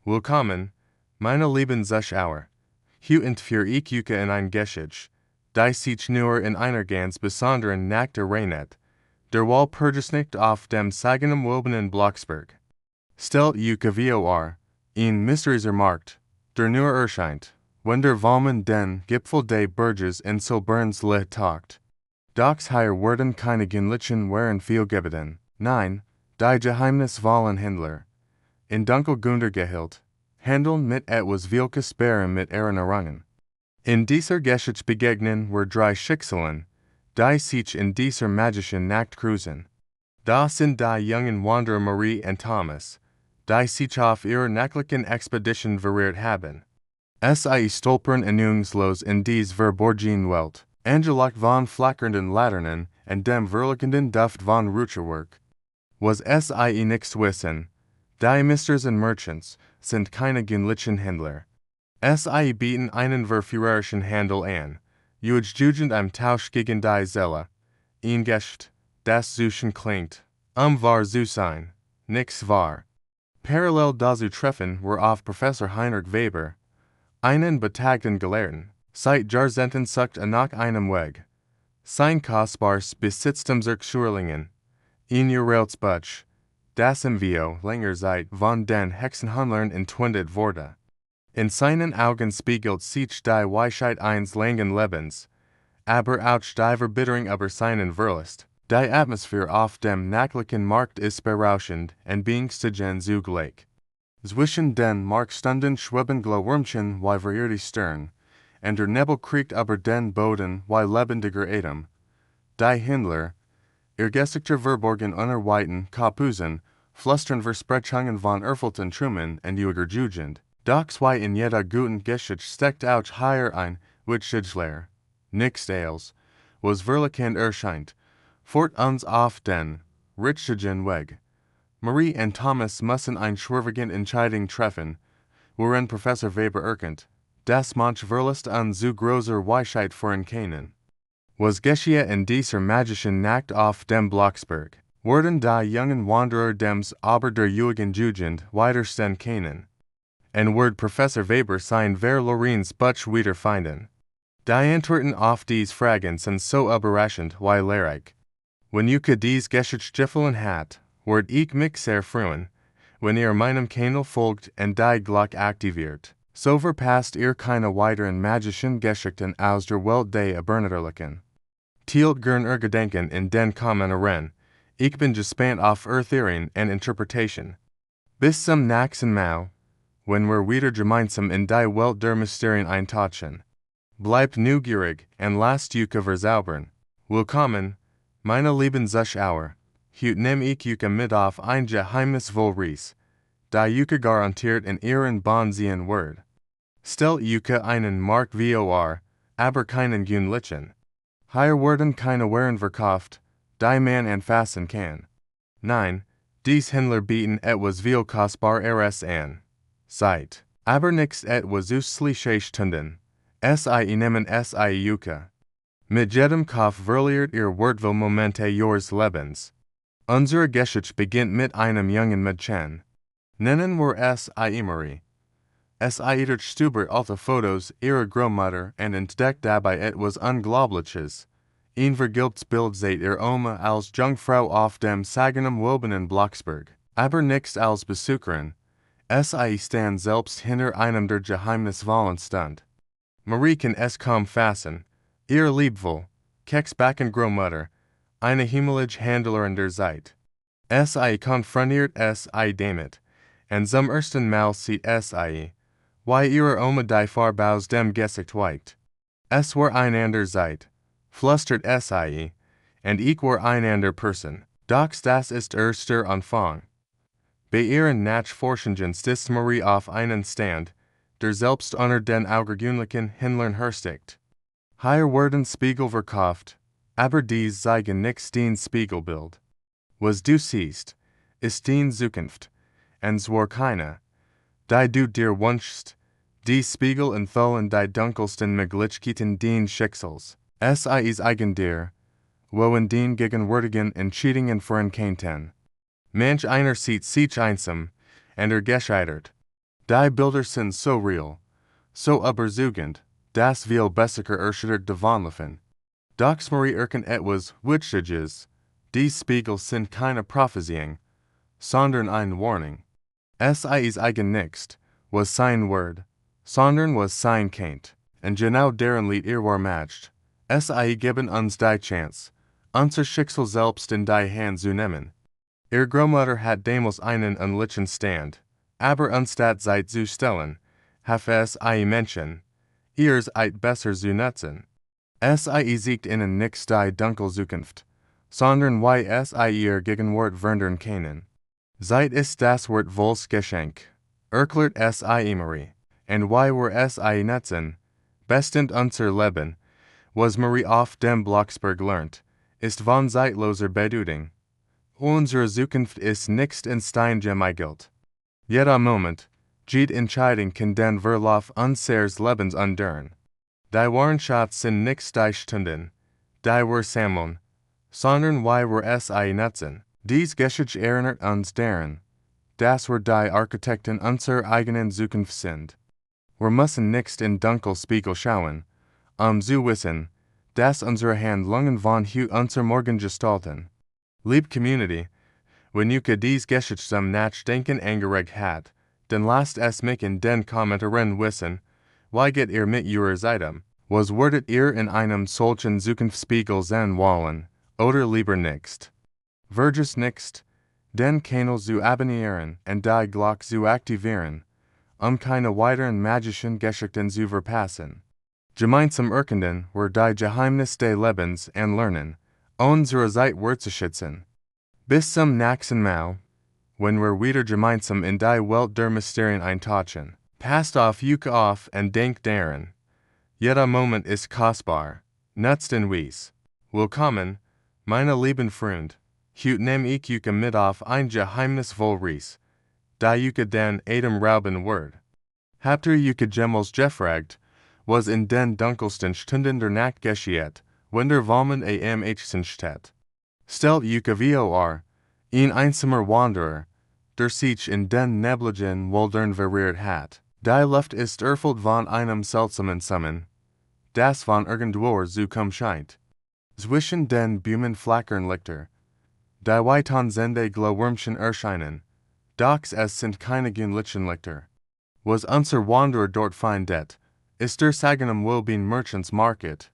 Willkommen, meine lieben Zuschauer. Heute für ich Yuka in ein Geschichte, die sich nur in einer ganz besonderen Nacht erinnert, der Walpurgisnacht auf dem Sagenem Wobenen Blocksberg. Stellt Yuka vor, in Mysteries Markt, der nur erscheint, wenn der Valmen den Gipfel des Berges in so Burns Licht taucht. Docs hier werden keine Gynlichen waren vielgebeten, nein, die Geheimnis Wallen Händler. In Dunkel Gunder gehilt, handeln mit etwas Wilkes Bären mit ihren Errungen. In dieser Geschichte begegnen wir drei Schicksalen, die sich in dieser magischen Nacht cruisen. Das sind die jungen Wanderer Marie und Thomas, die sich auf ihrer nächtlichen Expedition verirrt haben. Sie stolpern enungslos in dies verborgene Welt, angelicht von flackernden Laternen und dem verlockenden Duft von Routerwerk. Was sie nichts wissen, die Misters und Merchants sind keine Gynlichen Händler. Sie bieten einen verführerischen Handel an, jugend am Tausch gegen die Zelle, ein Geschäft, das Zuschen klingt, wahr zu sein, nix wahr. Parallel dazu treffen wir auf Professor Heinrich Weber, einen betagten Gelehrten, seit Jahrzehnten sucht nach einem Weg. Sein kostbares Besitztum zur Schurlingen, in ihr Buch, das im Vio länger Zeit von den Hexenhandlern entwendet wurde. In seinen Augen spiegelt sich die Weisheit eines langen Lebens, aber auch die Verbitterung über seinen Verlust. Die Atmosphäre auf dem nächtlichen Markt ist berauschend und beängstigend zugleich. Zwischen den Marktstunden schweben Glowwürmchen wie verirrte Stern, und der Nebel kriegt über den Boden wie lebendiger Atem. Die Händler, ihr gesägter Verborgen unter weiten Kapuzen, flüstern Versprechungen von erfüllten Trümmern und ewiger Jugend. Doch wie in jeder guten Geschichte steckt auch hier ein Witzigler, nichts Ales, was verlockend erscheint, fort uns auf den richtigen Weg. Marie und Thomas müssen ein schwerwiegend Entscheidung treffen, worin Professor Weber erkennt, dass manch Verlust an zu großer Weisheit voran kennen. Was geschiehe in dieser magischen Nacht auf dem Blocksberg, werden die jungen Wanderer dems aber der ewigen Jugend widerstehen kennen. Und wird Professor Weber sein Verlorens Buch wiederfinden. Die Antworten auf dies Fragen sind so überraschend wie lehrreich. Wenn Yuka dies Geschichte gefallen hat, wird ich mich sehr freuen, wenn ihr meinem Kanal folgt und die Glock aktiviert. So verpasst ihr keine weiteren magischen Geschichten aus der Welt des Abernatherlichen. Tielt gern Gedenken in den Kommentaren. Ich bin gespannt auf Theorien und Interpretation. Bis zum nächsten Mal, wenn wir wieder gemeinsam in die Welt der Mysterien eintauchen. Bleibt neugierig und lasst Yuka verzaubern. Willkommen, meine lieben Zuschauer. Heute nehme ich Yuka mit auf ein geheimnisvolle Reise, da Yuka garantiert in ihren Bahn ziehen wird. Stellt Yuka einen Markt vor, aber keinen Gynlichen. Hier werden keine Waren verkauft, die man anfassen kann. Nein, dies Händler bieten etwas viel Kostbareres an. Seid, aber nichts etwas üßliche Stunden. Sie nehmen sie Yuka. Mit jedem Kauf verliert ihr wertvolle Momente ihres Lebens. Unsere Geschichte beginnt mit einem jungen Mädchen. Nennen wir es Marie. Edert stubert alte Fotos ihrer Großmutter und entdeckt dabei etwas Unglaubliches. Ein vergilbtes Bild seht ihr Oma als Jungfrau auf dem Sagenem Wobenen Blocksberg, aber nichts als Besucherin. Sie stand selbst hinter einem der geheimnisvollen Stund. Marie kann es kaum fassen. Ihr liebvoll, Kecksbacken Großmutter, eine himmlische Händlerin der Zeit. Sie konfrontiert sie damit, und zum ersten Mal sieht sie, wie ihre Oma die Farbe aus dem Gesicht weicht. Es war ein anderer Zeit, flüstert sie, und ich war ein anderer Person. Doch das ist erster Anfang. Bei ihren Nachforschungen stößt Marie auf einen Stand, der selbst unter den außergewöhnlichen Händlern hersteckt. Hier werden Spiegel verkauft, aber dies zeigen nichts den Spiegelbild. Was du siehst, ist die Zukunft, und zwar keine, die du dir wünschst. Die Spiegel enthüllen die dunkelsten Möglichkeiten den Schicksals. Sie ist eigen dir, wo in den gegenwärtigen Entscheidungen voran könnten. Manch einer sieht sich einsam, und gescheitert. Die Bilder sind so real, so überzeugend, das viel besser erschüttert davonlaufen. Docs Marie Erken etwas Wichtiges, die Spiegel sind keine Prophezeiung, sondern ein Warning. Sies eigen nichts, was sein Word, sondern was sein Kaint, and genau deren Lied war matched. Sie geben uns die Chance, unser Schicksal selbst in die Hand zu nehmen. Ihr Großmutter hat damals einen unlichen Stand, aber anstatt Zeit zu stellen, haf sie Menschen, ihrs eit besser zu nutzen. Sie siegt ihnen nix die Dunkel Zukunft, sondern wie sie ihr Gegenwart verändern können. Zeit ist das Wort volles Geschenk, erklärt sie Marie, and wie wir sie nutzen, bestimmt unser Leben, was Marie auf dem Blocksberg lernt, ist von zeitloser Bedeutung. Unsere Zukunft ist nicht in Stein gemeißelt. Jeder Moment, jede Entscheidung kann den Verlauf unseres Lebens ändern. Die Wissenschaft sind nicht die Stunden, die wir sammeln, sondern wie wir sie nutzen. Dies Geschichte erinnert uns daran, dass wir die Architekten unserer eigenen Zukunft sind. Wir müssen nicht in Dunkelspiegel schauen, zu wissen, dass unsere Handlungen von heute unser Morgen gestalten. Liebe Community, wenn ihr dies Geschichte zum Nachdenken angeregt hat, dann lasst es mich in den Kommentaren wissen, wie geht ihr mit eurer Seite? Was würdet ihr in einem solchen Zukunftsspiegel sehen wollen, oder lieber nicht? Vergiss nicht, den Kanal zu abonnieren und die Glocke zu aktivieren, keine weiteren magischen Geschichten zu verpassen. Gemeinsam erkunden wir die Geheimnis des Lebens und lernen, unsere Zeit wertzuschätzen. Bis zum nächsten Mal, wenn wir wieder gemeinsam in die Welt der Mysterien eintauchen. Passt auf euch auf und denkt daran. Jeder Moment ist kostbar, nutzt den Wies. Willkommen, meine lieben Freund. Heute nehme ich euch mit auf ein geheimnisvoll Reis, da euch den Adam Rauben wird. Habt ihr euch jemals gefragt, was in den dunkelsten Stunden der Nacht geschieht, wenn der Walmen am Hchen steht? Stellt euch vor, ein einsamer Wanderer, der sich in den nebligen Wäldern verirrt hat. Die Luft ist erfüllt von einem seltsamen Summen, das von irgendwoher zu kommen scheint. Zwischen den Bäumen flackern Lichter, die wie Tausende Glowwürmchen erscheinen, doch es sind keine gewöhnlichen Lichter. Was unser Wanderer dort findet, ist der Sagen Wilbein Merchants Market,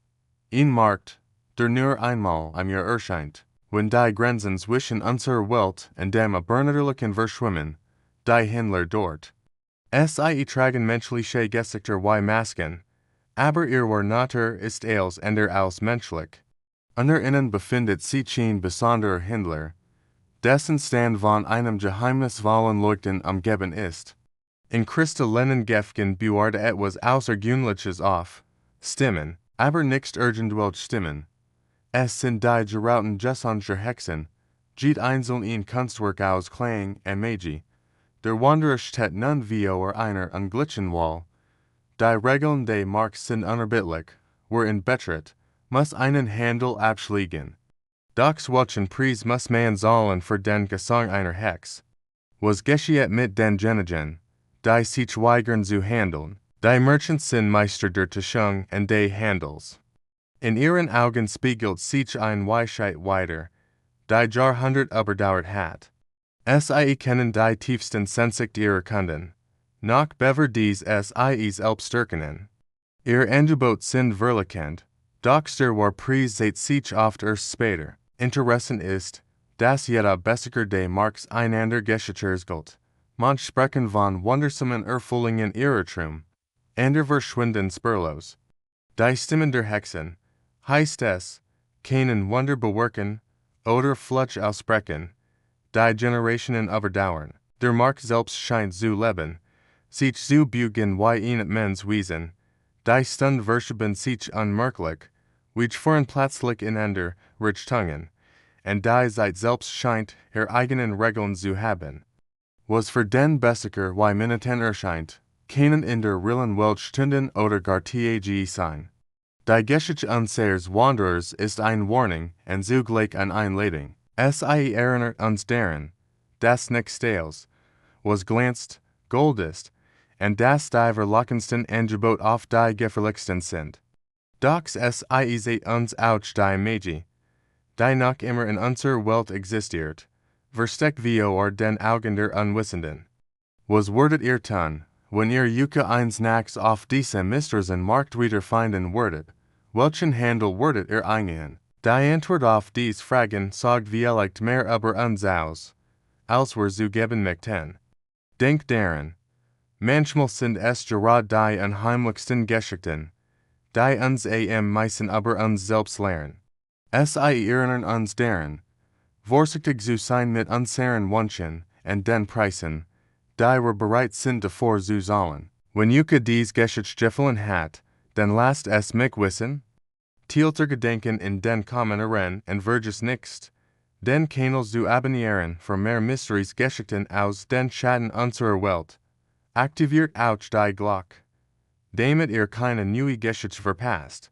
ein Markt, der nur einmal im Jahr erscheint, wenn die Grenzen zwischen unserer Welt und dem Abernatürlichen verschwimmen, die Händler dort. Sie tragen menschliche Gesichter wie Masken, aber ihre Natur ist alles andere als menschlich. Unter ihnen befindet sich ein besonderer Händler, dessen Stand von einem geheimnisvollen Leuchten umgeben ist. In kristallenen Gefgen bewahrte etwas Außergewöhnliches auf, Stimmen, aber nicht irgendwelche Stimmen. Es sind die gerauten Gesandter Hexen, jede einzeln ein Kunstwerk aus Klang und Magie. Der Wanderer steht nun wie einer unglitschen Wall. Die Regeln des Markts sind unerbittlich, wer ihn betritt, muss einen Handel abschlagen. Doch welchen Preis muss man zahlen für den Gesang einer Hex? Was geschieht mit den Genigen, die sich weigern zu handeln? Die Merchants sind Meister der Täuschung und des Handels. In ihren Augen spiegelt sich ein Weisheit wider, die Jahrhundert überdauert hat. Sie kennen die tiefsten Seinsicht ihrer Kunden, noch bever dies sie selbst erkennen. Ihr Angebot sind verlockend, doch der Preis sieht sich oft erst später. Interessant ist, dass jeder Besiger des Markts einander Geschichters gilt. Manche sprechen von wundersamen Erfüllungen ihrer Traum, andere verschwinden spurlos. Die Stimmen der Hexen, heißt es, können Wunder bewirken, oder Flutsch aussprechen, die Generationen überdauern. Der Markt selbst scheint zu leben, sich zu bügen wie ein Mensch Wesen, die Stund verschieben sich unmerklich, wie vorhin plötzlich einander Richtungen, und die Zeit selbst scheint ihre eigenen Regeln zu haben. Was für den Besiger wie Minuten erscheint, können in der realen Welt Stunden oder gar Tage sein. Die Geschichte unseres Wanderers ist ein Warning und zugleich eine Einladung. Sie erinnert uns daran, dass nichts Stehls, was glänzt, Gold ist, and das die Verlockensten Angebot auf die Gefälligsten sind. Dox sie uns auch die Magi, die noch immer in unserer Welt existiert, versteckt vor den Augen der Unwissenden. Was wordet ihr tun, wenn ihr Yucca eins Nachts auf diese Mistresen Markt wieder finden wordet? Welchen Handel wordet ihr eingehen? Die Antwort auf dies Fragen sagt vielleicht mehr über uns aus, als wir zugeben möchten. Denkt daran, manchmal sind es gerade die unheimlichsten Geschichten, die uns am meisten über uns selbst lehren. Sie erinnern uns daran, vorsichtig zu sein mit unseren Wünschen und den Preisen, die wir bereit sind davor zu zahlen. Wenn Yucca dies Geschichtsgefallen hat, dann lasst es mich wissen. Tielter Gedenken in den Kommentaren und vergiss nicht, den Kanal zu abonnieren für mehr Mysteries Geschichten aus den Schatten unserer Welt. Aktiviert auch die Glocke, damit ihr keine neue Geschichte verpasst.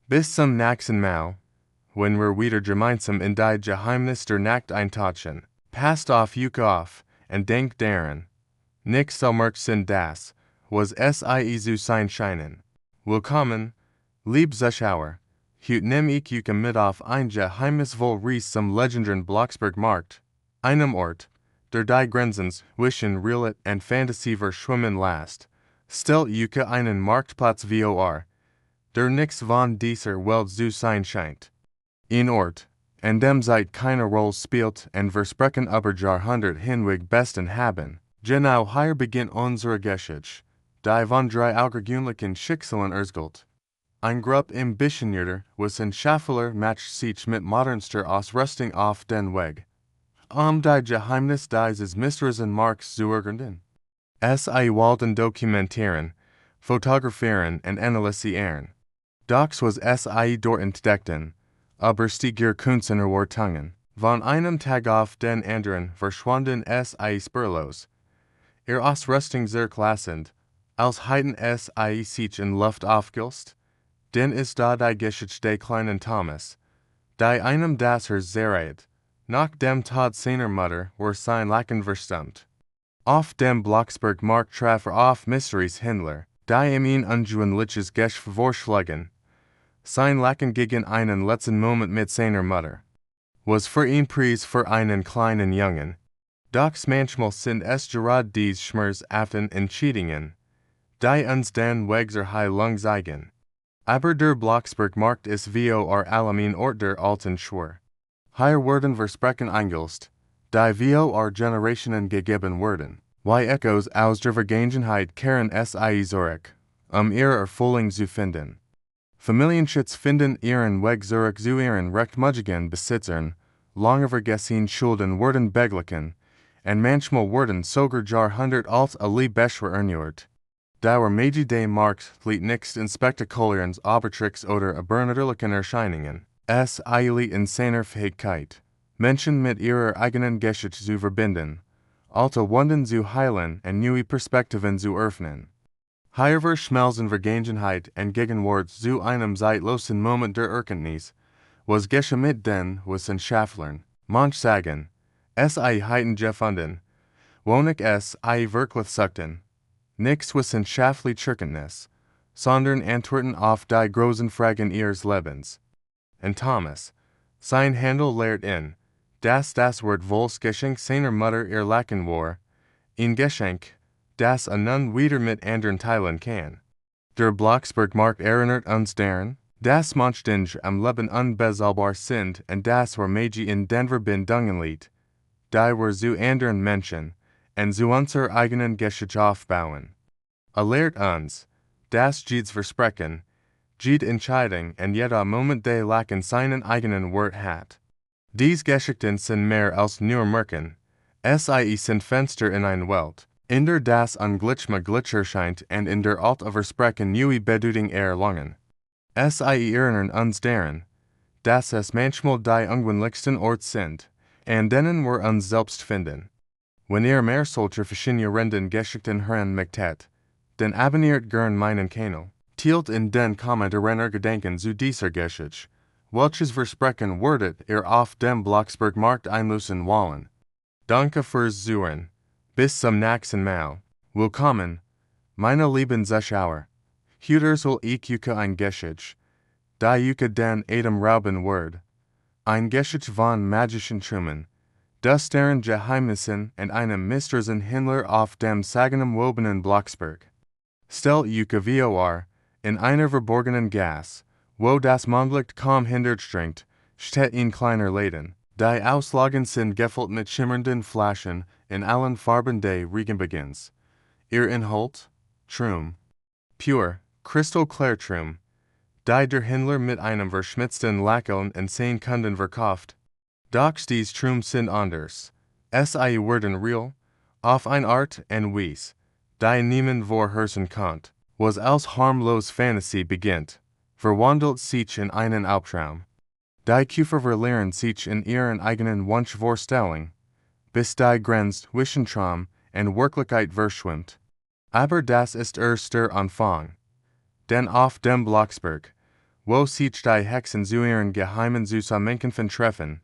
Bis zum nächsten Mal, wenn wir wieder gemeinsam in die Geheimnis der Nacht eintauchen. Passt auf Yucca auf, und denkt daran, nichts soll merkt sind das, was sie zu sein scheinen. Willkommen, lieb Zuschauer. Heute nehm ich Yucca mit auf ein geheimnisvoll Reis zum legendären Blocksberg Markt, einem Ort, der die Grenzen zwischen Realität und Fantasie verschwimmen lässt. Stellt Yucca einen Marktplatz vor, der nichts von dieser Welt zu sein scheint. Ein Ort, an dem Zeit keine Rolle spielt und versprechen über Jahrhundert hinweg besten haben. Genau hier beginnt unsere Geschichte, die von drei außergewöhnlichen Schicksalen erzählt. Ein Gruppe ambitionierter Wissenschaftler macht sich mit modernster Ausrüstung auf den Weg, die Geheimnis dieses Mysterischen Markts zu ergründen. Sie wollten dokumentieren, fotografieren und analysieren. Doch was sie dort entdeckten, überstieg ihr Kunstenerwartungen. Von einem Tag auf den anderen verschwanden sie spurlos. Ihr Ausrüstung zerklassend, als hätten sie sich in Luft aufgelöst. Denn ist da die Geschichte des kleinen Thomas, die einem das Herz zerreiht, nach dem Tod seiner Mutter war sein Lachen verstummt. Auf dem Blocksberg Markt traf auf Mysteries Händler, die ihm ungewöhnliches Geschäft vorschlagen. Sein Lachen gegen einen letzten Moment mit seiner Mutter was für ihn Preis für einen kleinen Jungen. Doch manchmal sind es gerade dies schmerzhaften Entscheidungen, die uns den Weg zur Heilung zeigen. Aber der Blocksberg Markt ist vor allem ein Ort der alten Schwur. Hier werden Versprechen eingelöst, die vor Generationen gegeben wurden. Wie Echos aus der Vergangenheit kehren sie zurück, ihre Erfüllung zu finden. Familienschutz finden ihren Weg zurück zu ihren rechtmäßigen Besitzern, lange vergessene Schulden werden beglichen, und manchmal werden sogar Jahrhundert alt alle Beschwer erneuert. Der Magi des Markts liegt nicht in spektakulären Obertricks oder übernatürlichen Erscheinungen. Es liegt in seiner Fähigkeit, Menschen mit ihrer eigenen Geschichte zu verbinden, alte Wunden zu heilen und neue Perspektiven zu öffnen. Hier verschmelzen Vergangenheit und Gegenwart zu einem zeitlosen Moment der Erkenntnis, was geschieht mit den Wissenschaftlern. Manch sagen, hätten gefunden, wonach sie wirklich suchten. Nichts wissenschaftlich Erkenntnis, sondern Antworten auf die großen Fragen ihres Lebens. Und Thomas, sein Handel lehrt in, dass das Wort Wols Geschenk seiner Mutter erlachen war, ein Geschenk, das nun wieder mit anderen teilen kann. Der Blocksberg Markt erinnert uns daran, dass manche Dinge am Leben unbezahlbar sind und dass wir Magi in den Verbindungen liegt, die wir zu anderen Menschen und zu unserer eigenen Geschichte aufbauen. Lehrt uns, dass jedes Versprechen, jede Entscheidung und jeder Moment des Lachen seinen eigenen Wert hat. Dies Geschichten sind mehr als nur Märchen, sie sind Fenster in eine Welt, in der das Unglitschme Glitch erscheint und in der alte Versprechen neue Bedeutung erlangen. Sie erinnern uns daran, dass es manchmal die ungewöhnlichsten Orte sind, an denen wir uns selbst finden. Wenn ihr mehr solcher faszinierenden Geschichten hören möchtet, dann abonniert gern meinen Kanal. Teilt in den Kommentaren Gedanken zu dieser Geschichte, welches Versprechen werdet ihr auf dem Blocksberg Markt einlösen wollen. Danke fürs Zuhören. Bis zum nächsten Mal. Willkommen, Meine lieben Zuschauer, heute soll ich euch ein Geschichte, die euch den Atem rauben wird. Ein Geschichte von magischen Trumen, das deren Geheimnissen und einem mysteriösen Händler auf dem sagenumwobenen Blocksberg. Stell euch vor, in einer verborgenen Gasse, wo das Mondlicht kaum hindert strengt, steht ein kleiner Laden. Die Auslagen sind gefüllt mit schimmernden Flaschen in allen Farben des Regenbogens. Ihr Inhalt? Trum. Pure, kristallklar Trum. Die der Händler mit einem verschmitzten Lächeln in 10 Kunden verkauft. Doch dies Trum sind anders. Sie werden real, auf eine Art und Weise, die niemand vorherrschen kann. Was als harmlos Fantasie beginnt, verwandelt sich in einen Albtraum. Die Käufer verlieren sich in ihren eigenen Wunschvorstellungen, bis die Grenze zwischen Traum und Wirklichkeit verschwimmt. Aber das ist erst der Anfang. Denn auf dem Blocksberg, wo sich die Hexen zu ihren geheimen Zusammenkämpfen treffen,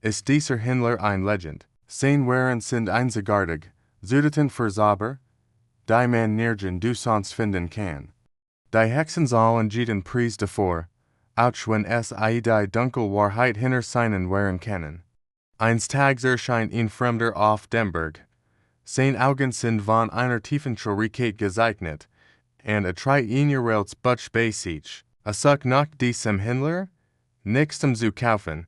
ist dieser Händler ein Legend. Seine Waren sind einzigartig, Zutaten für Zauber, die man nirgends sonst finden kann. Die Hexen sollen jeden Preis davor, auch wenn es die dunkle Wahrheit hinter seinen Waren kennen. Eines Tages erscheint ein Fremder auf dem Berg. Seine Augen sind von einer tiefen Traurigkeit gezeichnet, und trägt ihn als Butch bei sich. Sucht nach diesem Händler, nichts zu kaufen,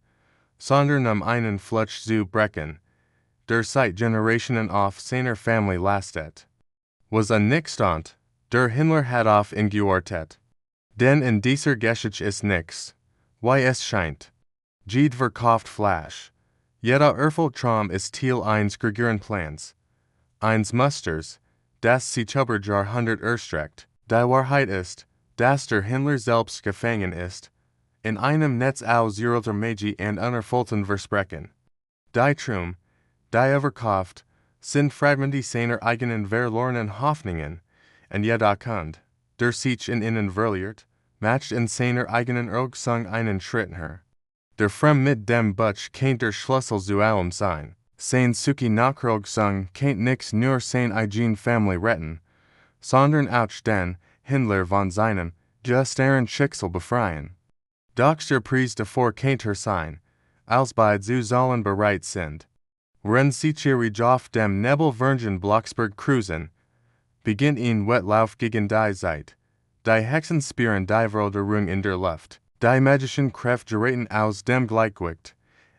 sondern einen Fletsch zu brechen, der seit Generationen auf seiner Familie lastet. Was nix stand, der Händler hat auf ihn gewartet. Denn in dieser Geschichte ist nix, wie es scheint. Jed verkauft Flash. Jeder Traum ist Teil eines größeren Plans. Eines Musters, das sich über Jahrhundert erstreckt. Die Wahrheit ist, dass der Händler selbst gefangen ist, in einem Netz aus irrter Magie und unerfüllten Versprechen. Die Trum, die verkauft, sind Fragmente seiner eigenen verlorenen Hoffnungen, und jeder Kund, der sich in ihnen verliert, macht in seiner eigenen Augsung einen Schritt her. Der Fremd mit dem Butch kennt der Schlüssel zu allem sein. Sein Suki nach Augsung kennt nix nur sein eigen Family retten, sondern auch den Händler von seinem, just ihren Schicksal befreien. Doch der Preis davor kennt sein, als beide zu sollen bereit sind. Wenn sich auf dem nebelverhangenen Blocksberg cruisen, beginnt ein Wettlauf gegen die Zeit. Die Hexen spüren die Veränderung in der Luft. Die magischen Kräfte geraten aus dem Gleichgewicht,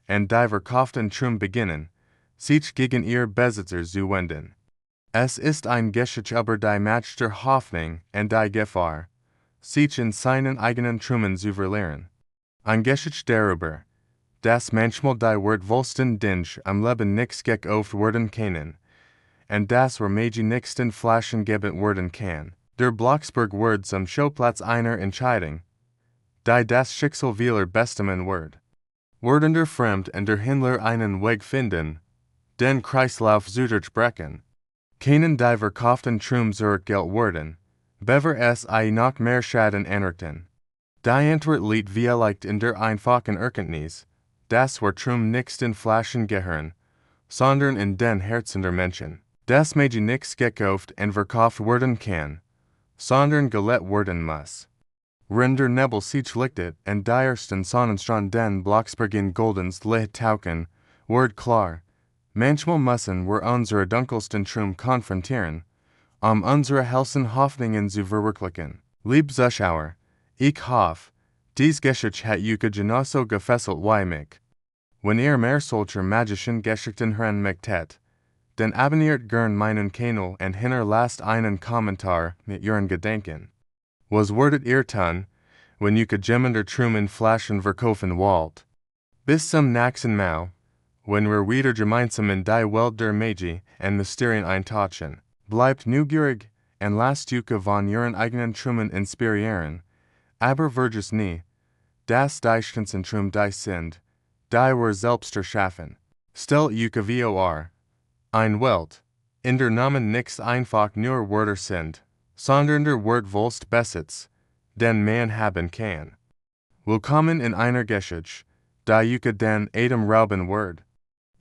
und die verkauften Trum beginnen, sich gegen ihr Besitzer zu wenden. Es ist ein Geschichte über die Macht der Hoffnung und die Gefahr, sich in seinen eigenen Trumen zu verlieren. Ein Geschichte darüber, dass manchmal die wertvollsten Dinge am Leben nicht gekauft werden können, und dass Magie nicht in Flaschen geben werden kann. Der Blocksberg wird zum Schauplatz einer Entscheidung, die das Schicksal vieler bestimmen wird. Werden der Fremd und der Händler einen Weg finden, den Kreislauf zu durchbrechen? Können die verkauften Trum zurückgelt werden, bever es noch mehr Schaden anrichten? Die Antwort liegt vielleicht in der einfachen Erkenntnis, dass wir Trum nicht in Flaschen gehören, sondern in den Herzen der Menschen. Dass Magie nicht gekauft und verkauft werden kann, sondern gelebt werden muss. Wenn der Nebel sich lichtet und die ersten Sonnenstrahlen den Blocksberg in goldens Licht tauchen, wird klar, manchmal müssen wir unsere dunkelsten Trum konfrontieren, unsere hellsten Hoffnungen zu verwirklichen. Liebe Zuschauer, ich hoffe, dies Geschichte hat euch genauso gefesselt wie mich. Wenn ihr mehr solcher magischen Geschichten hören möchtet, dann abonniert gern meinen Kanal und hinterlasst einen Kommentar mit euren Gedanken. Was würdet ihr tun, wenn ihr Gemmen der Trum in Flaschen verkaufen wollt? Bis zum nächsten Mal, wenn wir wieder gemeinsam in die Welt der Magie und Mysterien eintauchen. Bleibt neugierig und lasst euch von euren eigenen Trumen inspirieren, aber vergesst nie, dass die schönsten Trum die sind, die wir selbst erschaffen. Stellt euch vor, ein Welt, in der Namen nicht einfach nur Wörter sind, sondern der wertvollste Besitz, den man haben kann. Willkommen in einer Geschichte, die euch den Atem rauben wird.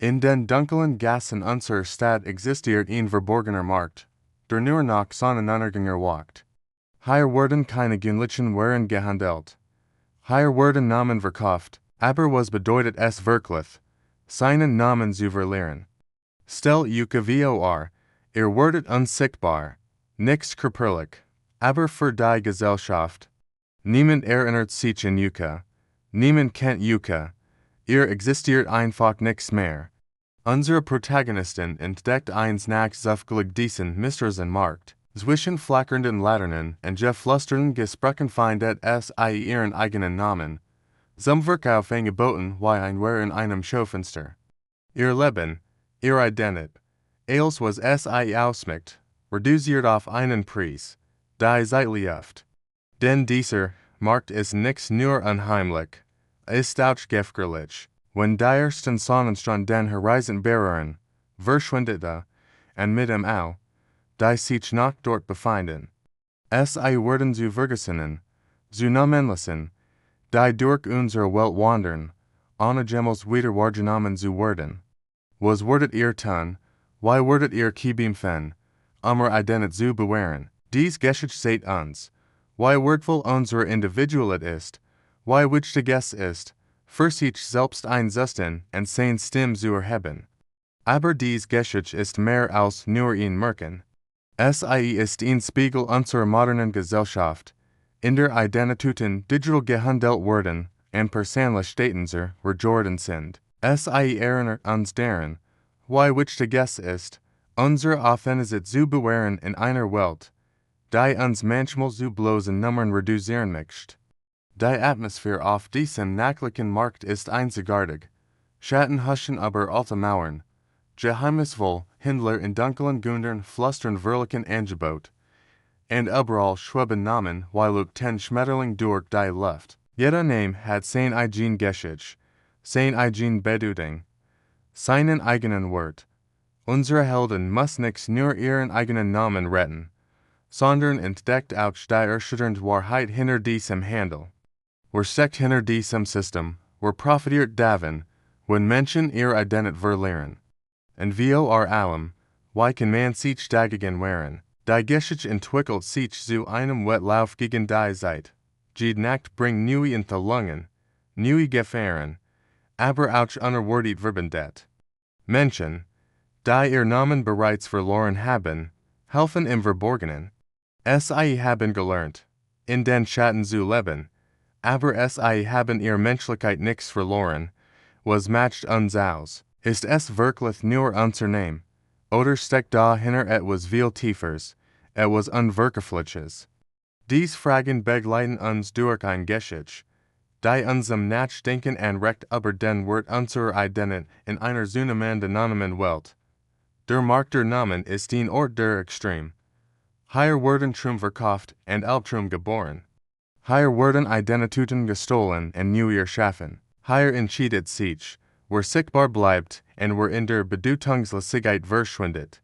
In den dunklen Gassen unserer Stadt existiert ein verborgener Markt, der nur noch Sonnenuntergänger walkt. Hier wurden keine Günlichen Waren gehandelt. Hier wurden Namen verkauft, aber was bedeutet es wirklich, seinen Namen zu verlieren? Stell euch vor, werdet unsichtbar, nichts körperlich, aber für die Gesellschaft. Niemand erinnert sich an euch, niemand kennt euch, existiert einfach nichts mehr. Unsere Protagonistin entdeckt eins nach zufällig diesen Mysterien Markt. Zwischen flackernden Laternen und geflüsterten Gesprächen findet es ihren eigenen Namen. Zum Verkauf angeboten wie ein Ware in einem Schaufenster. Ihr Leben, ihr Identität, alles was es ausmacht, reduziert auf einen Preis, die zeitlich oft. Denn dieser Markt ist nichts nur unheimlich, ist auch gefährlich. Wenn die ersten Sonnenstrahlen den Horizont berühren, verschwindet und mit dem auch, die sich noch dort befinden. Es werden zu Vergessenen, zu Namenlosen, die durch unsere Welt wandern, ohne jemals wieder wahrgenommen zu werden. Was werdet ihr tun, wie werdet ihr kämpfen, Identität zu bewahren? Dies geschieht seit uns, wie wertvoll unsere Individualität ist, wie wichtig es ist, für sich selbst einzusetzen und seine Stimme zu erheben. Aber dies geschieht ist mehr als nur ein Merken. Es ist ein Spiegel unserer modernen Gesellschaft, in der Identitäten digital gehandelt werden und Persönlichkeiten verjorden sind. Es erinnert uns daran, wie wichtig es ist, unsere Authentizität zu bewahren in einer Welt, die uns manchmal zu bloßen Nummern reduzieren möchte. Die Atmosphäre auf diesem nächtlichen Markt ist einzigartig. Schatten huschen über alte Mauern. Geheimnisvoll Händler in dunklen Gütern flüstern wörtlichen Angebot. Und überall schweben Namen wie Lupten Schmetterling durch die Luft. Jeder Name hat sein eigen Geschichte, sein eigen Bedeutung, seinen eigenen Wert. Unsere Helden müssen nicht nur ihren eigenen Namen retten, sondern entdeckt auch die erschütternde Wahrheit hinter diesem Handel. Wer steckt hinter diesem System, wer profitiert davon, wenn Menschen ihre Identität verlieren? Und vor allem, wie kann man sich dagegen wehren? Die Geschichte entwickelt sich zu einem Wettlauf gegen die Zeit. Jede Nacht bringt neue Enthüllungen, neue Gefahren, aber auch unerwartet Verbindung. Menschen, die ihr Namen bereits verloren haben, helfen im Verborgenen. Es haben gelernt, in den Schatten zu leben, aber es haben ihre Menschlichkeit nichts verloren. Was macht uns aus? Ist es wirklich nur unser Name? Oder steckt dahinter etwas viel Tiefers, etwas Unwirkliches? Dies Fragen begleiten uns durch ein Geschichte, die unserem Nachdenken anregt über den Wert unserer Identität in einer zunehmend anonymen Welt. Der Markt der Namen ist ein Ort der Extrem. Hier werden Trum verkauft und Albtrum geboren. Hier werden Identitäten gestohlen und neu erschaffen. Hier entscheidet sich, wer sichtbar bleibt und wer in der Bedeutungslosigkeit verschwindet.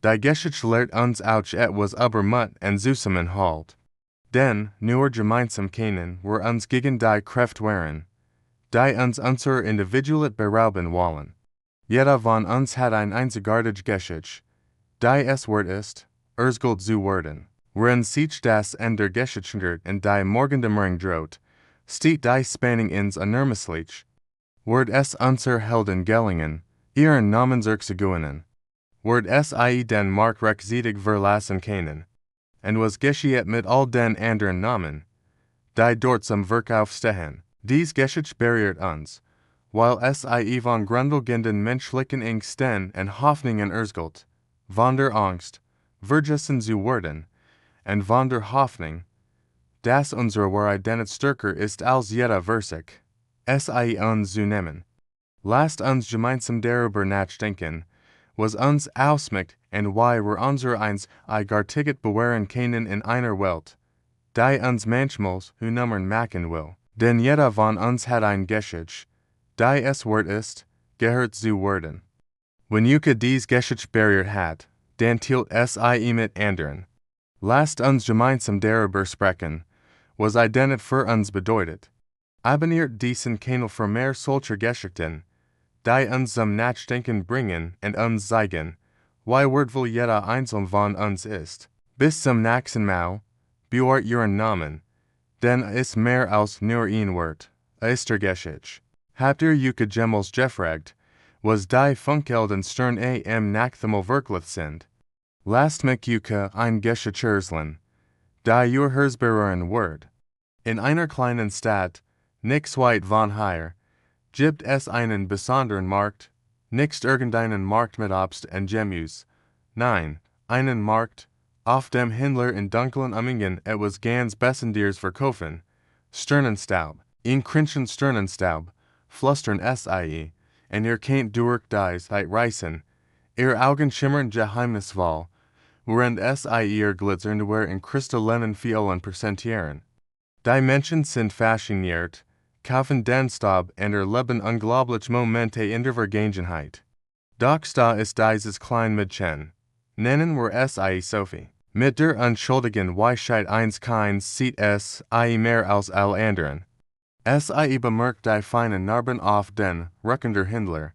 Die Geschichte lehrt uns auch etwas über Mut und Zusammenhalt. Denn nur gemeinsam können wir uns gegen die Kräfte wehren, die uns unsere Individualität berauben wollen. Jeder von uns hat eine einzigartige Geschichte, die es wert ist, erzählt zu werden. Wenn sich das in der Geschichte und die Morgendämmerung droht, steht die Spannung ins Unermessliche. Wird es unser Helden gelingen, ihren Namen zu gewinnen? Wird es den Markt rechtzeitig verlassen können? Und was geschieht mit all den anderen Namen, die dort zum Verkauf stehen? Dies Geschichte berührt uns, weil es von grundlegenden menschlichen Ängsten und Hoffnungen erzählt, von der Angst, vergessen zu werden, und von der Hoffnung, dass unsere wahre Identität stärker ist als jeder Versuch, es uns zu nehmen. Lasst uns gemeinsam darüber nachdenken, was uns ausmacht und wie wir unsere Einzigartigkeit bewahren können in einer Welt, die uns manchmal Nummern machen will. Denn jeder von uns hat eine Geschichte, die es wert ist, gehört zu werden. Wenn Yuka dies Geschichte berührt hat, dann teilt es mit anderen. Lasst uns gemeinsam darüber sprechen, was Identität für uns bedeutet. Abonniert diesen Kanal für mehr solcher Geschichten, die uns zum Nachdenken bringen und uns zeigen, wie why Wordville jeder Einzelne von uns ist. Bis zum nächsten Mal, beort Ihren Namen, denn ist mehr als nur ein Wort, ist Geschichte. Habt ihr Juke Gemmels gefragt, was die Funkelden Stern am Nachthemel wirklich sind? Last mich Juke ein Geschichtserzählen, die ihr Hersberern Word. In einer kleinen Stadt, nix weit von hier, gibt es einen besonderen Markt, nicht irgendeinen Markt mit Obst und Gemüse, nein, einen Markt, auf dem Händler in dunklen Ummingen etwas ganz Besonderes verkaufen, Sternenstaub, in Krinchen Sternenstaub, flustern sie, und ihr kennt durch dies reißen, ihr Augen schimmern geheimnisvoll, während sie ihr glitzernde Wehr in kristallenen Fiolen präsentieren. Die Menschen sind fasziniert, kaufen den Staub und erleben unglaublich Momente in der Vergangenheit. Doch da ist dieses klein Mädchen, nennen wir sie Sophie. Mit der unschuldigen Weisheit eines Kinds sieht sie mehr als alle anderen. Sie bemerkt die feinen Narben auf den Rücken der Händler,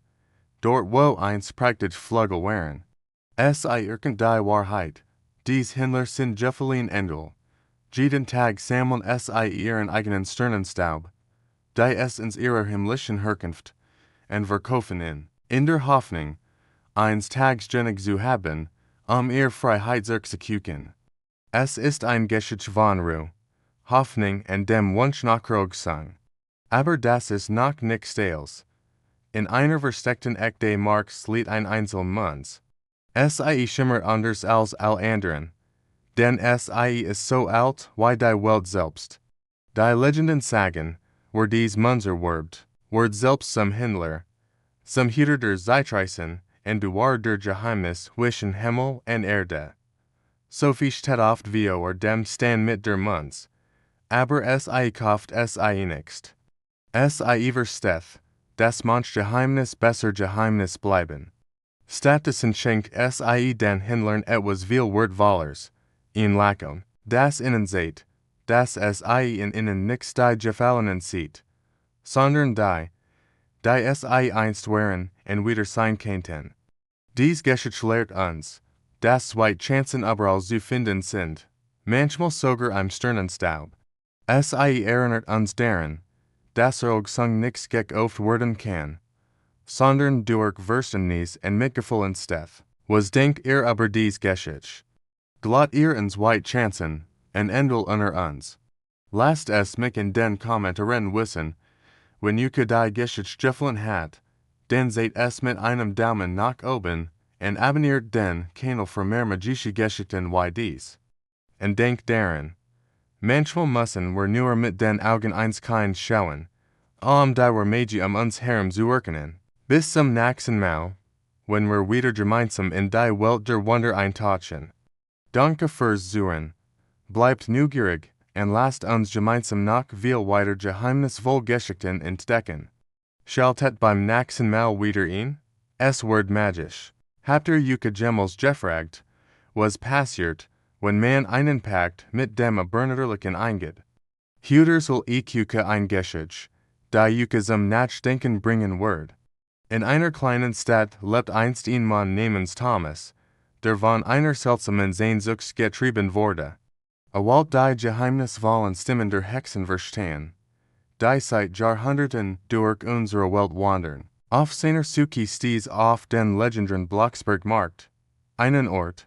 dort wo einst praktisch Flügel waren. Sie erkennt die Wahrheit, dies Händler sind Jeffelin Engel. Jeden Tag sammeln sie ihren eigenen Sternenstaub, die es ins ihrer himmlischen Herkunft, und verkaufen in der Hoffnung, eines Tages Genug zu haben, ihr Freiheit zu exekutieren. Es ist ein Geschichte von Ruhe, Hoffnung und dem Wunsch nach Ruhesang. Aber das ist noch nichts Stales. In einer versteckten Echte Marks liegt ein Einzelmanns. Sie schimmert anders als all anderen, denn sie ist so alt wie die Welt selbst. Die Legenden sagen, wo dies Munzer wird selbst zum Händler, zum Hüter der Zeitreisen und Bewahrer der Geheimnis zwischen Himmel und Erde. Sophie steht oft wie dem Stand mit der Munz, aber sie kauft sie nicht. Sie versteht, dass manch Geheimnis besser Geheimnis bleiben. Stattdessen schenkt sie den Händlern etwas viel Wertvolleres, in Lachen, das ihnen seht, dass sie in ihnen nicht die Gefallenen sieht, sondern die sie einst waren und wieder sein könnten. Dies Geschichte lehrt uns, dass zwei Chancen überall zu finden sind, manchmal sogar am Sternenstaub. Sie erinnert uns daran, dass Sang nichts gekauft werden kann, sondern durch Verständnis und Mitgefühl Steth. Was denkt ihr über dies Geschichte? Glaubt ihr uns zwei Chancen, und Endel unter uns? Lasst es mich in den Kommentaren wissen, wenn ihr die Geschichte gefallen hat, dann seht es mit einem Daumen nach oben und abonniert den Kanal für mehr magische Geschichten wie dies. Und denkt daran, manchmal müssen wir nur mit den Augen eins Kind schauen, die wir Magi uns herum zu erkennen. Bis zum nächsten Mal, wenn wir wieder gemeinsam in die Welt der Wunder eintauchen. Danke fürs Zuhören, bleibt neugierig und lasst uns gemeinsam noch viel weiter geheimnisvolle Geschichten entdecken. Schaltet beim nächsten Mal wieder ein? Es wird magisch. Habt ihr Juke Gemmels gefragt, was passiert, wenn man einen Pakt mit dem Abernatherlichen eingeht? Hüter soll ich Juke ein Geschichte, die Juke zum Nachdenken bringen wird. In einer kleinen Stadt lebt einst ein Mann namens Thomas, der von einer seltsamen Sehnsucht getrieben wurde. Wollt die geheimnisvollen Stimmen der Hexen verstehen, die seit Jahrhunderten durch unsere Welt wandern. Auf seiner Suche stieß auf den legendären Blocksberg Markt, einen Ort,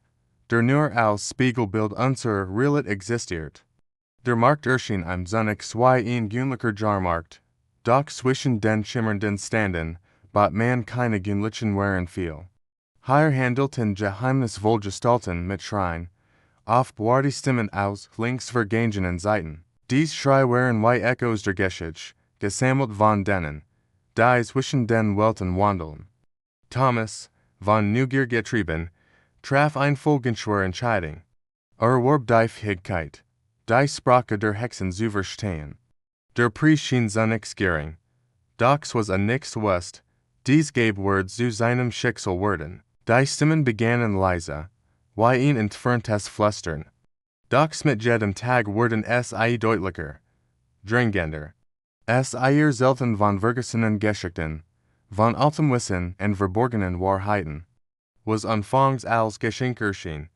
der nur als Spiegelbild unserer Realität existiert. Der Markt erschien am Sonntag wie ein gewöhnlicher Jahrmarkt, doch zwischen den schimmernden Ständen bat man keine gewöhnlichen Waren viel. Hier handelten geheimnisvolle Gestalten mit Schreien, oft war die Stimmen aus links vergangenen Seiten. Dies Schrei waren wie Echos der Geschichte, gesammelt von denen, die zwischen den Welten wandeln. Thomas, von Neugier getrieben, traf ein folgenschwere Entscheidung. Warb die Fähigkeit, die Sprache der Hexen zu verstehen. Der Priest schien zunächst gering, doch was nichts wusste, dies gab Wort zu seinem Schicksal werden. Die Stimmen begannen leise, wie ein entferntes Flüstern. Doch mit jedem Tag wurden sie deutlicher, dringender. Es selten von vergessenen Geschichten, von altem Wissen und verborgenen Wahrheiten. was anfangs als Geschenkerschien.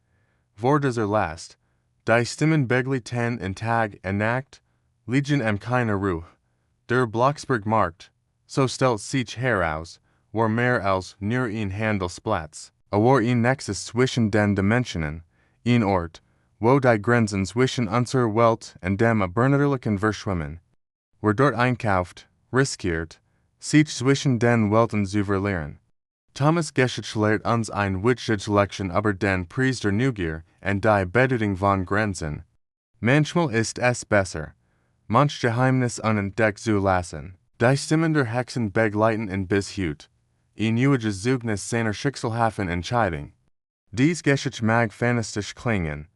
Vor dieser Last, die Stimmen begli ten in Tag en Nacht, Legion am keine Ruhe. Der Blocksberg Markt, so stellt sich heraus, war mehr als nur ein Handelsplatz, war ein Nexus zwischen den Dimensionen, ein Ort, wo die Grenzen zwischen unserer Welt und dem Abernatürlichen verschwimmen. Wer dort einkauft, riskiert, sich zwischen den Welten zu verlieren. Thomas Geschichte lehrt uns ein wichtiges Lection über den Preis der Neugier und die Bedeutung von Grenzen. Manchmal ist es besser, manch Geheimnis unentdeckt zu lassen. Die Stimmen der Hexen begleiten in bis heute. Ein neues Zeugnis seiner schicksalhaften Entscheidung. Dies Geschichte mag fantastisch klingen,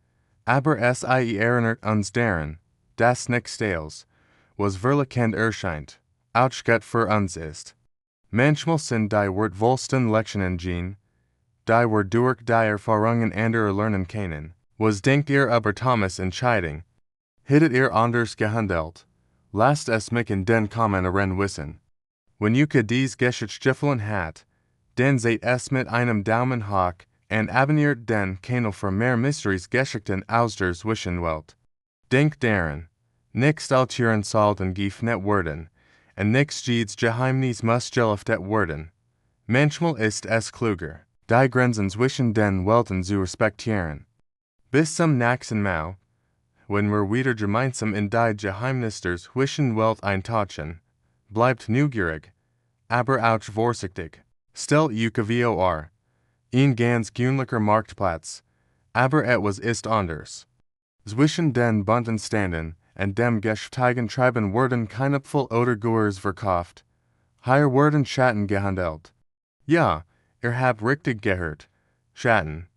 aber es erinnert uns daran, dass nichts Tales, was verlockend erscheint, Outschgott für uns ist. Manchmal sind die wertvollsten Lektionen die wir durch die Erfahrungen anderer lernen können. Was denkt ihr über Thomas' Entscheidung? Hättet ihr anders gehandelt? Lasst es mich in den Kommentaren wissen. Wenn ihr dies Geschichte gefallen hat, dann seht es mit einem Daumen hoch und abonniert den Kanal für mehr Mysteries Geschichten aus der Zwischenwelt. Denkt daran, nichts altieren sollten geöffnet werden, und nichts jedes Geheimnis muss gelüftet werden. Manchmal ist es klüger, die Grenzen zwischen den Welten zu respektieren. Bis zum nächsten Mal, wenn wir wieder gemeinsam in die Geheimnis der Zwischenwelt eintauchen, bleibt neugierig, aber auch vorsichtig. Stellt euch vor, ein ganz gewöhnlicher Marktplatz, aber etwas ist anders. Zwischen den bunten Ständen und dem geschäftigen Treiben werden Knöpfel oder Gurs verkauft. Hier werden Schatten gehandelt. Ja, ihr habt richtig gehört. Schatten.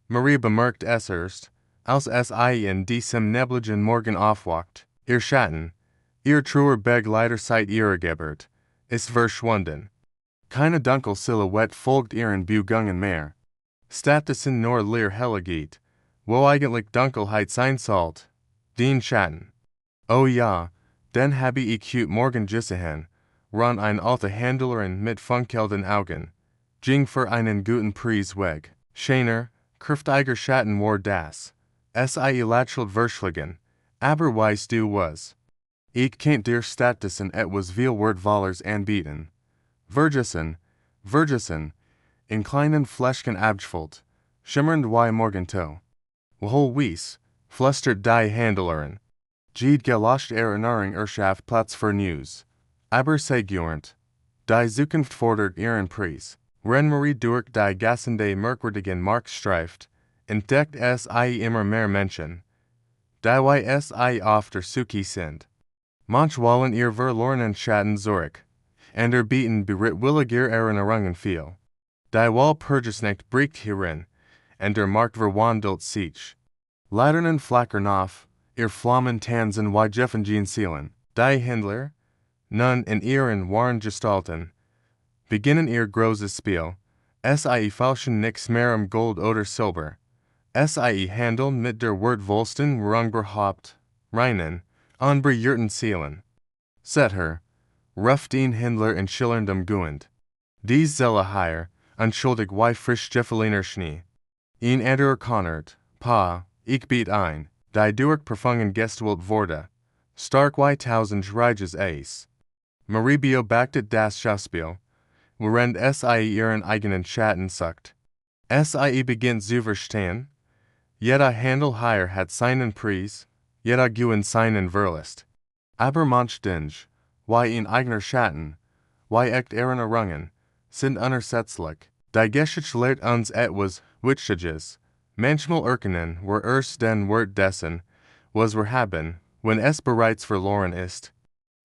Marie bemerkt es erst, als es in diesem nebligen Morgen aufwacht. Ihr Schatten, ihr treuer Begleiter seit ihrer Geburt, ist verschwunden. Keine dunkle Silhouette folgt ihren Bewegungen mehr. Stattdessen nur leer helle geht, wo eigentlich Dunkelheit sein sollte. Den Schatten. Oh ja, den habe ich heute Morgen gesehen, ran ein alter Händlerin mit funkelnden Augen, ging für einen guten Preis weg. Schöner, kräftiger Schatten war das. Es lächelt verschlagen, aber weißt du was? Ich kennt dir stattdessen etwas viel wertvolleres anbieten. Vergessen, in kleinen Fläschchen abgefüllt, schimmernd wie Morgentau. Wohl wies, flüstert die Händlerin. Jede gelost Erinnerung erschafft Platz für News. Aber segurend, die Zukunft fordert ihren Preis. Wenn Marie durch die Gassen des merkwürdigen Markts streift, entdeckt es immer mehr Menschen, die es auf der Suche sind. Manch wollen ihr verlorenen Schatten zurück, und erbieten bereitwilliger Erinnerungen viel. Die Walpurgisnacht bricht hierin, und der Markt verwandelt sich. Laternen flackern auf, ihr Flammen tanzen wie Jeffengen Seelen. Die Händler, nun in ihren wahren Gestalten, beginnen ihr großes Spiel. Falschen nix mehr Gold oder Silber. Handeln mit der wertvollsten Währung reinen, unberührten Seelen. Seht her, ruft den Händler in schillerndem Gewand. Dies Zelle hier, unschuldig wie frisch gefallener Schnee. Ein anderer Konert, ich biet ein, die durch Prüfungen gestelt wurde. Stark wie tausend Reiches Eis. Marie beobachtet das Schauspiel, während ihren eigenen Schatten sucht. Beginnt zu verstehen, jeder Handel hier hat seinen Preis, jeder Gewinn seinen Verlust. Aber manch Dinge, wie ein eigener Schatten, wie echt Erinnerungen, sind unersetzlich. Die Geschichte lehrt uns etwas Wichtiges. Manchmal erkennen wir erst den Wert dessen, was wir haben, wenn es bereits verloren ist.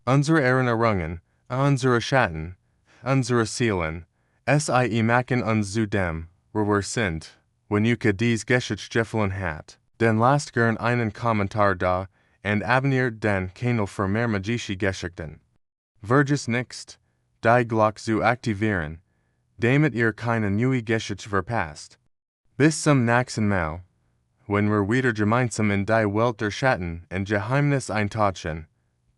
Unsere Erinnerungen, unsere Schatten, unsere Seelen, machen uns zu dem, wo wir sind, wenn ihr dies Geschichte gefallen hat. Dann lasst gern einen Kommentar da und abonniert den Kanal für mehr magische Geschichten. Vergesst nicht, die Glocke zu aktivieren, damit ihr keine neue Geschichte verpasst. Bis zum nächsten Mal, wenn wir wieder gemeinsam in die Welt der Schatten und Geheimnis eintauchen.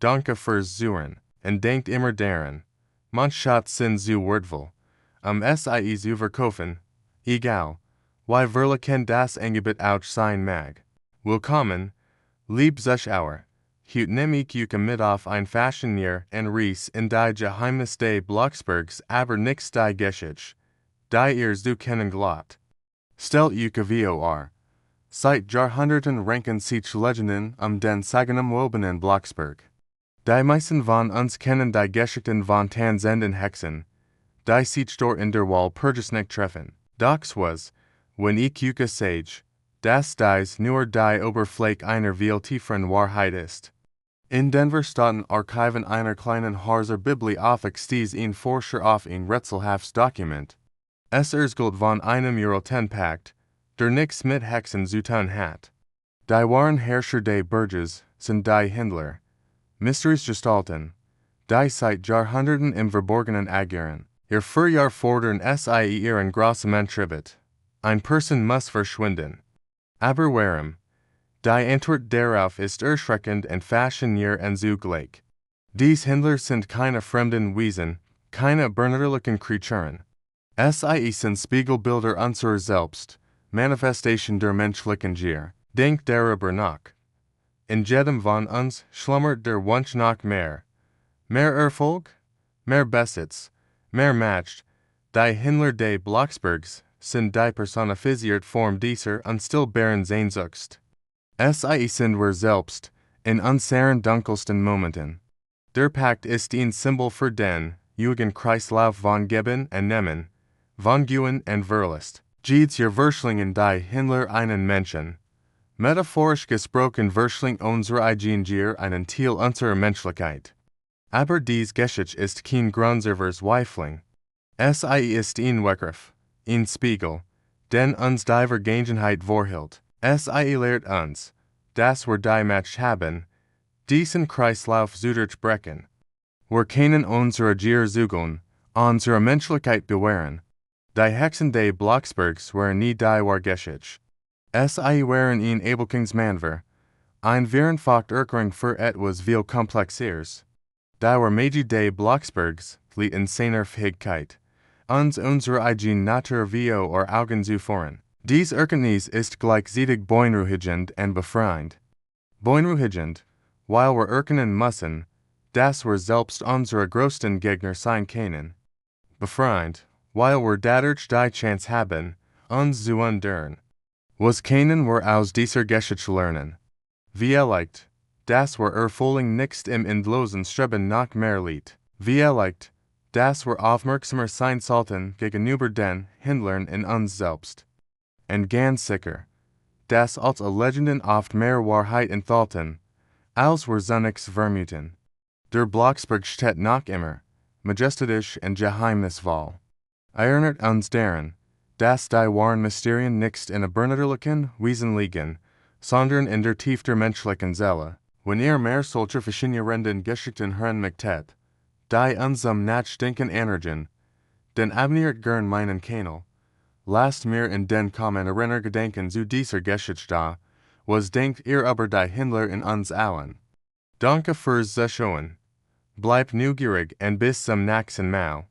Danke fürs Zuhören, und denkt immer daran, manch Schatz sind zu wertvoll, SIE zu verkaufen. egal, wie verlichen das Angebot auch sein mag. Willkommen, lieb Zuschauer, heute nehme ich euch mit auf ein Faschionier en Reis in die Geheimnis des Blocksbergs aber nix die Geschichte, die ihr zu kennen glaubt. Stellt euch vor, seit Jahrhunderten ranken sich Legenden den Sagen Wobenen Blocksberg. Die meisten von uns kennen die Geschichten von Tanzenden Hexen, die sich dort in der Walpurgisnacht treffen. Doch was, wenn ich euch sage, dass dies nur die Oberfläche einer viel tieferen Wahrheit ist. In den verstatten Archiven einer kleinen Harzer Bibliothek stieß ein Forscher auf ein rätselhaftes Dokument. Es gilt von einem Pakt, der nichts mit Hexen zu tun hat. Die wahren Herrscher des Berges sind die Händler, Mysteries-Gestalten, die seit Jahrhunderten im Verborgenen agieren. Ihr Jahr fordern sie ihren großen Tribut. Ein Person muss verschwinden. Aber warum? Die Antwort darauf ist erschreckend und faszinierend und zugleich. Dies Händler sind keine fremden Wesen, keine bernatürlichen Kreaturen. Sie sind Spiegelbilder unserer selbst, Manifestation der menschlichen Gier. Denkt darüber nach. In jedem von uns schlummert der Wunsch nach mehr. Mehr Erfolg, mehr Besitz, mehr Macht. Die Händler des Blocksbergs sind die personalisierte Form dieser unstillbaren Sehnsucht. Sie sind wir selbst, in unseren dunkelsten Momenten. Der Pakt ist ein Symbol für den ewigen Kreislauf von Geben und Nehmen, von Guen und Verlust. Jedes Jahr verschlingen die Händler einen Menschen. Metaphorisch gesprochen verschlingt unsere eigene Gier einen Teil unserer Menschlichkeit. Aber dies Geschichte ist kein Grund zur Verzweiflung. Sie ist ein Weckruf, ein Spiegel, den uns die Vergangenheit vorhält. Sie lehrt uns, dass wir die Macht haben, diesen Kreislauf zu durchbrechen. Wir können unsere Gier zügeln, unsere Menschlichkeit bewahren. Die Hexen des Blocksbergs waren nie die wahre Geschichte. Sie waren ein Abelkingsmanver, ein Virenfacht Erkring für etwas viel Komplexeres. Die Wahrmagie des Blocksbergs liegt in seiner Fähigkeit, uns unsere eigene Natur vor or Augen zu führen. Dies Erkenntnis ist gleichzeitig beunruhigend und befreiend. Beunruhigend, weil wir erkennen müssen, dass wir selbst unsere größten Gegner sein können. Befreiend, weil wir dadurch die Chance haben, uns zu ändern. Was können wir aus dieser Geschichte lernen? Vielleicht, dass wir Erfüllung nicht im endlosen Streben nach mehr liegt. Vielleicht, dass wir aufmerksamer sein sollten gegenüber den Händlern in uns selbst. Und ganz sicher, dass als Legenden oft mehr Wahrheit enthalten, als wir zunächst vermuten. Der Blocksberg steht noch immer, majestatisch und geheimnisvoll. Erinnert uns daran, dass die wahren Mysterien nicht in bernatürlichen Wesen liegen, sondern in der Tiefe der menschlichen Seele. Wenn ihr mehr solcher faszinierenden Geschichten hören möchtet, die uns zum Nachdenken anregen, dann abonniert gern meinen Kanal. Lasst mir in den Kommentaren gedenken zu dieser Geschichte. Was denkt ihr über die Händler in uns allen? Danke fürs Zuschauen. Bleibt neugierig und bis zum nächsten Mal.